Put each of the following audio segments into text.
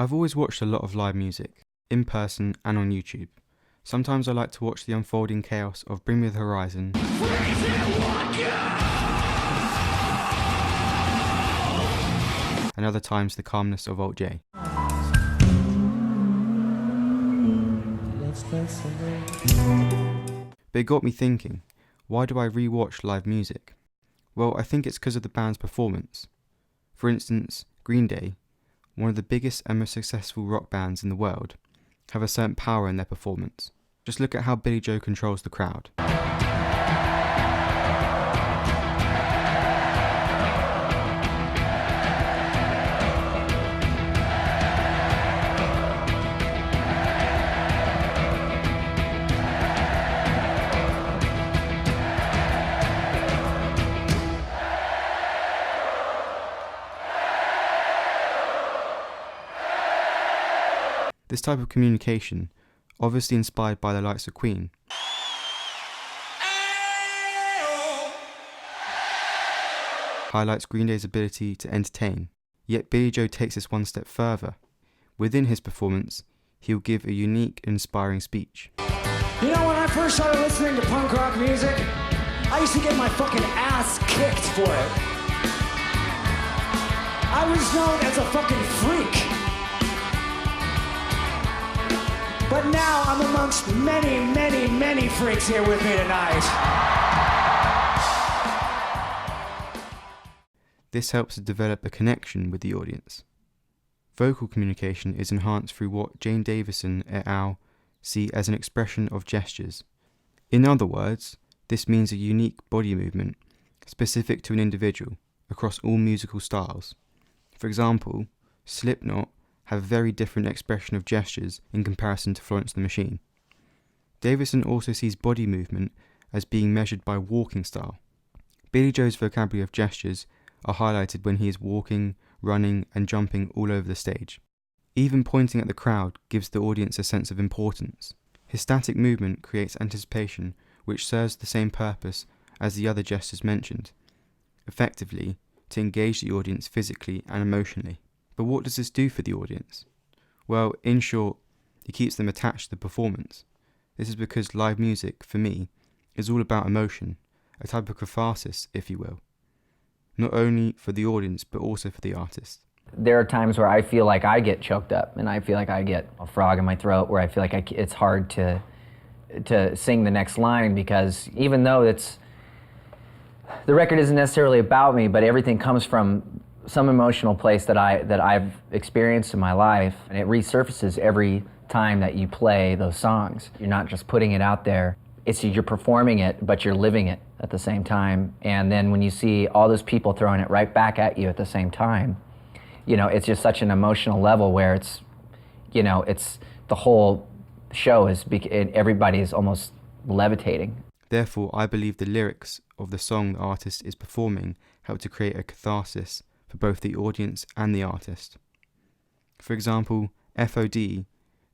I've always watched a lot of live music, in person and on YouTube. Sometimes I like to watch the unfolding chaos of Bring Me the Horizon, and other times the calmness of Alt J. But it got me thinking, why do I re-watch live music? Well, I think it's because of the band's performance. For instance, Green Day, one of the biggest and most successful rock bands in the world, have a certain power in their performance. Just look at how Billie Joe controls the crowd. This type of communication, obviously inspired by the likes of Queen, highlights Green Day's ability to entertain. Yet Billie Joe takes this one step further. Within his performance, he'll give a unique and inspiring speech. You know, when I first started listening to punk rock music, I used to get my fucking ass kicked for it. I was known as a fucking freak. But now I'm amongst many, many, many freaks here with me tonight. This helps to develop a connection with the audience. Vocal communication is enhanced through what Jane Davison et al. See as an expression of gestures. In other words, this means a unique body movement specific to an individual across all musical styles. For example, Slipknot have a very different expression of gestures in comparison to Florence the Machine. Davison also sees body movement as being measured by walking style. Billie Joe's vocabulary of gestures are highlighted when he is walking, running and jumping all over the stage. Even pointing at the crowd gives the audience a sense of importance. His static movement creates anticipation, which serves the same purpose as the other gestures mentioned, effectively to engage the audience physically and emotionally. But what does this do for the audience? Well, in short, it keeps them attached to the performance. This is because live music, for me, is all about emotion, a type of catharsis, if you will. Not only for the audience, but also for the artist. There are times where I feel like I get choked up, and I feel like I get a frog in my throat, where I feel like it's hard to sing the next line, because even though the record isn't necessarily about me, but everything comes from some emotional place that I've experienced in my life, and it resurfaces every time that you play those songs. You're not just putting it out there, you're performing it, but you're living it at the same time. And then when you see all those people throwing it right back at you at the same time, you know, it's just such an emotional level where it's the whole show everybody's almost levitating. Therefore, I believe the lyrics of the song the artist is performing help to create a catharsis for both the audience and the artist. For example, FOD,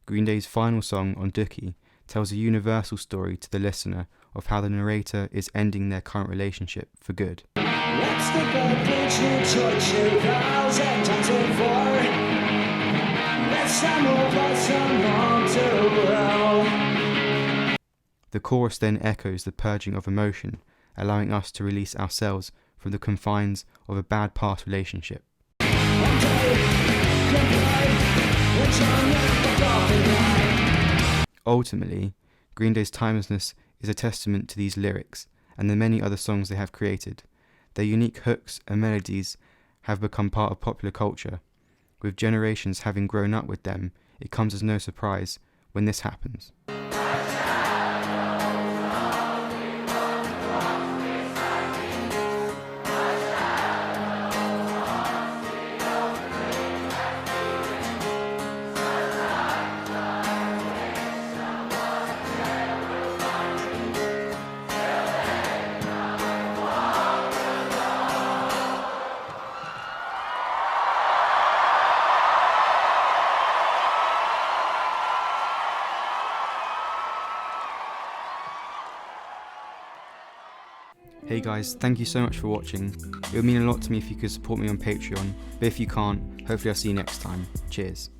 Green Day's final song on Dookie, tells a universal story to the listener of how the narrator is ending their current relationship for good. Let's think of things you torture, 1,000 times before. Let's to hell. The chorus then echoes the purging of emotion, allowing us to release ourselves from the confines of a bad past relationship. Ultimately, Green Day's timelessness is a testament to these lyrics and the many other songs they have created. Their unique hooks and melodies have become part of popular culture. With generations having grown up with them, it comes as no surprise when this happens. Hey guys, thank you so much for watching. It would mean a lot to me if you could support me on Patreon, but if you can't, hopefully I'll see you next time. Cheers.